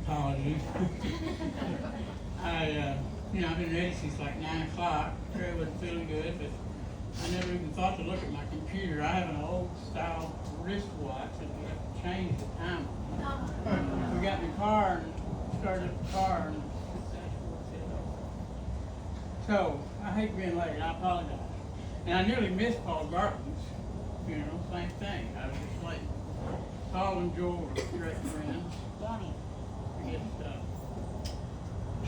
Apologies. I've been ready since like 9 o'clock. Terry wasn't feeling good, but I never even thought to look at my computer. I have an old style wristwatch and we have to change the time. We got in the car and started the car and that's what's it. So I hate being late. I apologize. And I nearly missed Paul Gartman's funeral. Same thing. I was just late. Paul and Joel were great friends.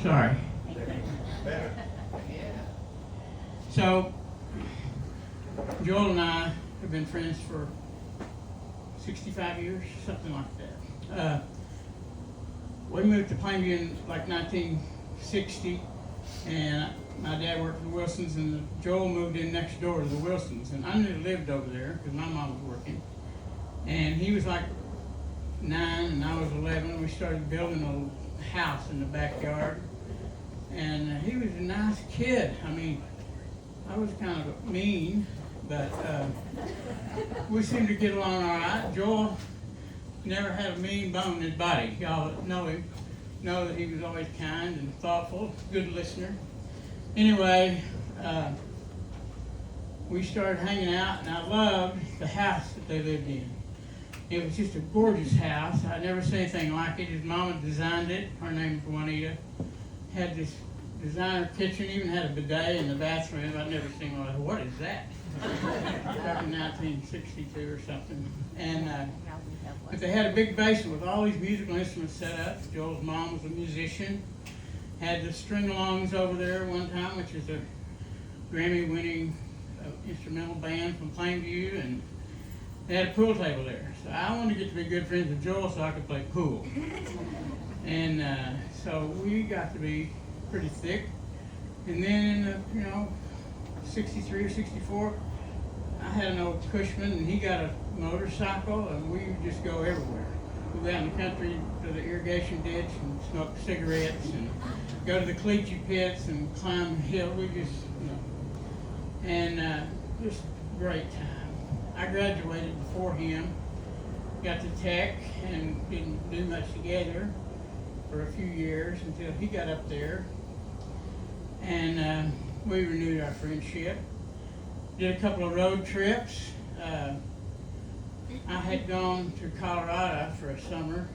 Sorry. So, Joel and I have been friends for 65 years, something like that. We moved to Plainview in like 1960, and my dad worked for the Wilsons, and Joel moved in next door to the Wilsons, and I knew he lived over there because my mom was working. And he was like 9 and I was 11. We started building a house in the backyard, and he was a nice kid. I mean, I was kind of mean, but we seemed to get along all right. Joel never had a mean bone in his body. Y'all that know him know that he was always kind and thoughtful, good listener. Anyway, we started hanging out, and I loved the house that they lived in. It was just a gorgeous house. I'd never seen anything like it. His mama designed it. Her name was Juanita. Had this designer kitchen, even had a bidet in the bathroom. I'd never seen one. What is that? Back in 1962 or something. And but they had a big basement with all these musical instruments set up. Joel's mom was a musician. Had the string-alongs over there one time, which is a Grammy-winning instrumental band from Plainview, and they had a pool table there. So I wanted to get to be good friends with Joel so I could play pool. And so we got to be pretty thick. And then in 63 or 64, I had an old Cushman, and he got a motorcycle, and we would just go everywhere. We'd go out in the country to the irrigation ditch and smoke cigarettes and go to the caliche pits and climb the hill. We just, and just great time. I graduated before him, got to Tech, and didn't do much together for a few years until he got up there, and we renewed our friendship. Did a couple of road trips. I had gone to Colorado for a summer,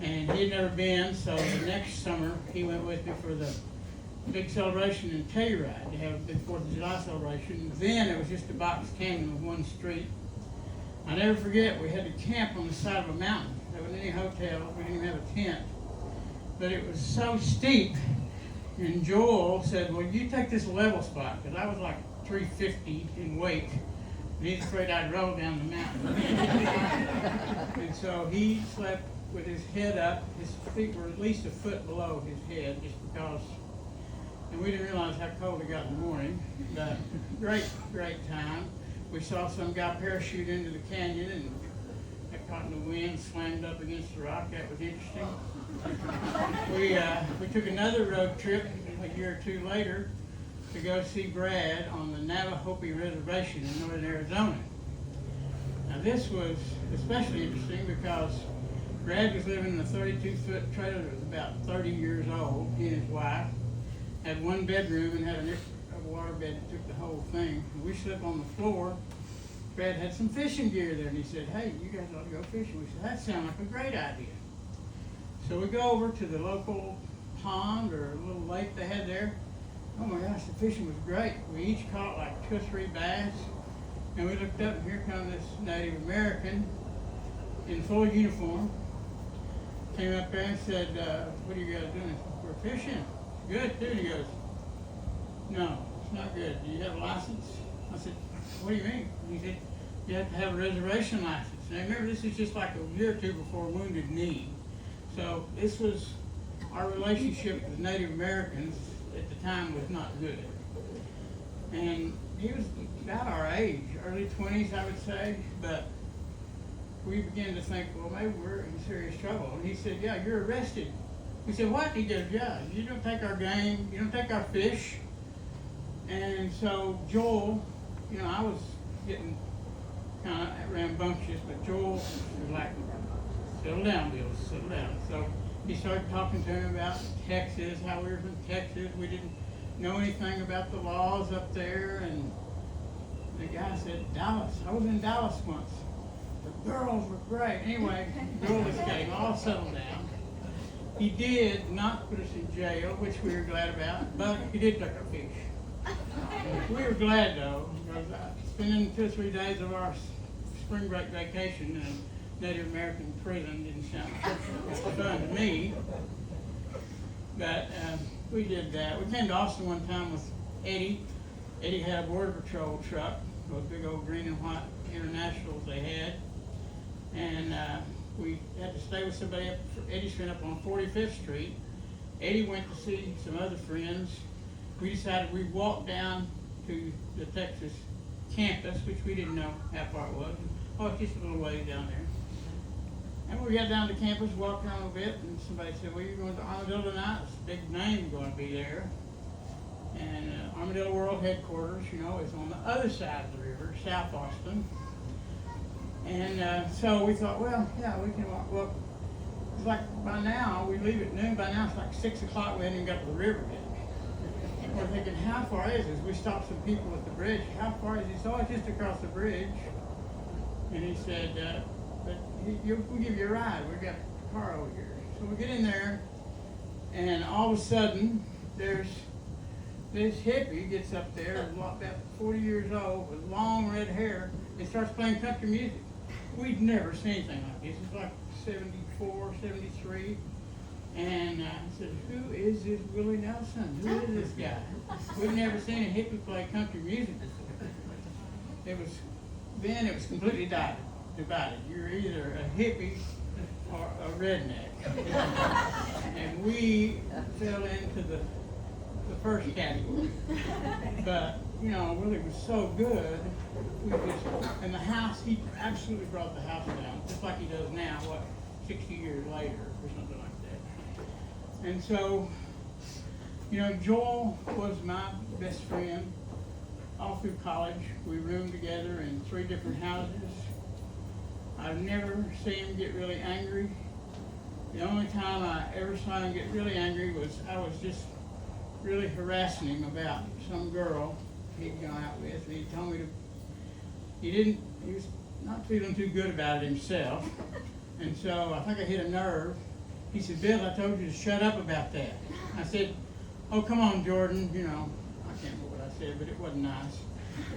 and he'd never been, so the next summer he went with me for the big celebration in Telluride. They have a big 4th of July celebration. Then it was just a box canyon with one street. I'll never forget, we had to camp on the side of a mountain. There wasn't any hotel, we didn't even have a tent. But it was so steep, and Joel said, well, you take this level spot, because I was like 350 in weight, and he's afraid I'd roll down the mountain. And so he slept with his head up. His feet were at least a foot below his head, just because. And we didn't realize how cold it got in the morning. But great time. We saw some guy parachute into the canyon and got caught in the wind, slammed up against the rock. That was interesting. We took another road trip a year or two later to go see Brad on the Navajope Reservation in northern Arizona. Now this was especially interesting because Brad was living in a 32-foot trailer that was about 30 years old. He and his wife had one bedroom and had a water bed that took the whole thing. We slept on the floor. Brad had some fishing gear there, and he said, hey, you guys ought to go fishing. We said, that sounds like a great idea. So we go over to the local pond or a little lake they had there. Oh my gosh, the fishing was great. We each caught like 2 or 3 bass, and we looked up, and here comes this Native American in full uniform. Came up there and said, what are you guys doing? We're fishing. Good, too. He goes, no, it's not good. Do you have a license? I said, what do you mean? He said, you have to have a reservation license. Now remember, this is just like a year or two before Wounded Knee. So this was, our relationship with Native Americans at the time was not good. And he was about our age, early 20s, I would say, but we began to think, well, maybe we're in serious trouble. And he said, yeah, you're arrested. We said, what? He goes, yeah, you don't take our game, you don't take our fish. And so Joel, I was getting kind of rambunctious, but Joel was like, settle down, Bill, settle down. So he started talking to him about Texas, how we were from Texas. We didn't know anything about the laws up there. And the guy said, Dallas. I was in Dallas once. The girls were great. Anyway, the girl came, all settled down. He did not put us in jail, which we were glad about, but he did take our fish. We were glad though, because spending 2 or 3 days of our spring break vacation in a Native American prison didn't sound fun to me. But we did that. We came to Austin one time with Eddie. Eddie had a Border Patrol truck, those big old green and white Internationals they had. And we had to stay with somebody up, Eddie's friend up on 45th Street. Eddie went to see some other friends. We decided we'd walk down to the Texas campus, which we didn't know how far it was. Oh, it's just a little ways down there. And we got down to campus, walked around a bit, and somebody said, well, you're going to Armadillo tonight? It's a big name going to be there. And Armadillo World Headquarters, you know, is on the other side of the river, South Austin. And so we thought, well, yeah, we can walk. Well, it's like by now, we leave at noon. By now, it's like 6 o'clock. We hadn't even got to the river yet. And we're thinking, how far is this? We stopped some people at the bridge. How far is it? So it's just across the bridge. And he said, but we'll give you a ride. We've got a car over here. So we get in there, and all of a sudden, there's this hippie gets up there, about 40 years old, with long red hair, and starts playing country music. We'd never seen anything like this. It's like 74, 73. And I said, who is this Willie Nelson? Who is this guy? We'd never seen a hippie play country music before. It was completely divided. You're either a hippie or a redneck. And we fell into the first category. But, you know, Willie was so good, and the house, he absolutely brought the house down, just like he does now, 60 years later or something like that. And so, you know, Joel was my best friend all through college. We roomed together in 3 different houses. I've never seen him get really angry. The only time I ever saw him get really angry was I was just really harassing him about some girl he'd gone out with, and he told me he was not feeling too good about it himself, and so I think I hit a nerve. He said, Bill, I told you to shut up about that. I said, oh, come on, Jordan, you know, I can't remember what I said, but it wasn't nice.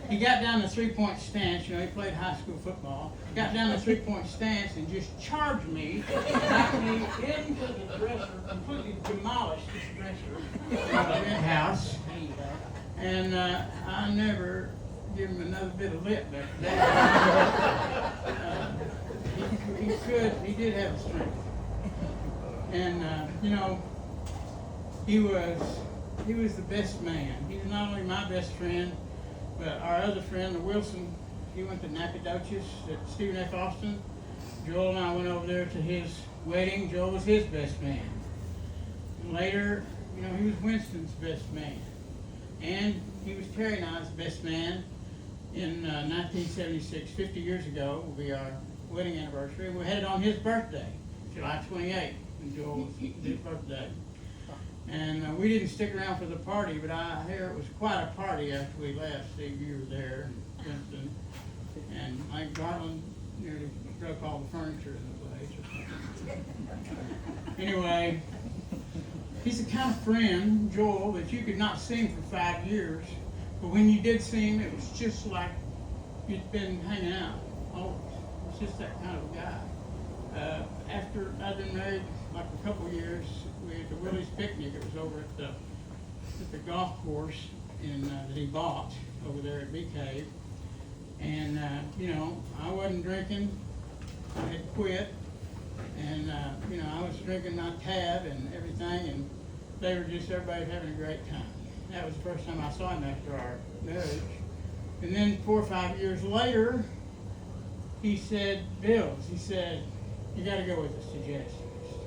He got down the 3-point stance, you know, he played high school football, got down the 3-point stance and just charged me, knocked me into the dresser, completely demolished this dresser in the red house. And I never give him another bit of lip after that. He did have the strength. And, you know, he was the best man. He was not only my best friend, but our other friend, the Wilson, he went to Nacogdoches at Stephen F. Austin. Joel and I went over there to his wedding. Joel was his best man. And later, you know, he was Winston's best man. And he was Terry and I's best man in 1976, 50 years ago, will be our wedding anniversary. We had it on his birthday, July 28th, when Joel's his birthday. And we didn't stick around for the party, but I hear it was quite a party after we left. Steve, you were there, Winston. And Mike Garland nearly broke all the furniture in the place. Anyway, he's the kind of friend, Joel, that you could not see him for 5 years, but when you did see him, it was just like you'd been hanging out. Always. It's just that kind of guy. After I'd been married like a couple years, we had the Willie's Picnic. It was over at the golf course that he bought over there at Bee Cave. And, you know, I wasn't drinking. I had quit. And, you know, I was drinking my tab and everything, and they were just, everybody having a great time. That was the first time I saw him after our marriage. And then 4 or 5 years later, he said, Bills, he said, you got to go with us to Jazz Fest.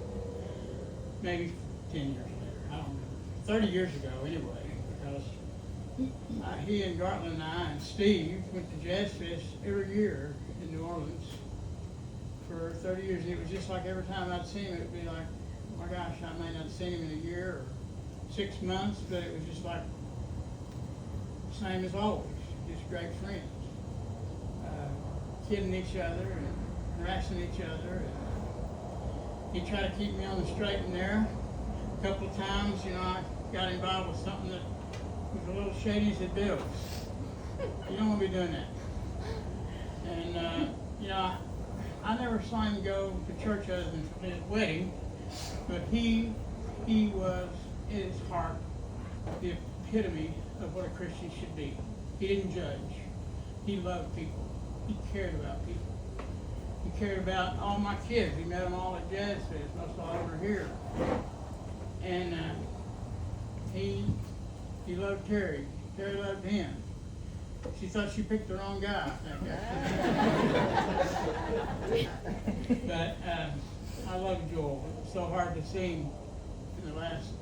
Maybe 10 years later, I don't remember. 30 years ago, anyway, because he and Gartland and I and Steve went to Jazz Fest every year in New Orleans for 30 years. And it was just like every time I'd see him, it would be like, oh my I may not have seen him in a year or 6 months, but it was just like same as always, just great friends. Kidding each other and harassing each other. And he tried to keep me on the straight and narrow. A couple of times, I got involved with something that was a little shady as it builds. You don't want to be doing that. And, I never saw him go to church other than for his wedding, but he was, in his heart, the epitome of what a Christian should be. He didn't judge. He loved people. He cared about people. He cared about all my kids. He met them all at Jazz Fest, most all over here. And he loved Terry. Terry loved him. She thought she picked the wrong guy, I think. But I love Joel. It was so hard to see him in the last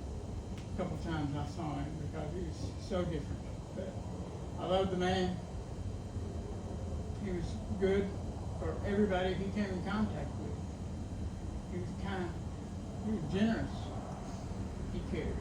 couple times I saw him because he was so different. But I love the man. He was good for everybody he came in contact with. He was kind. He was generous. He cared.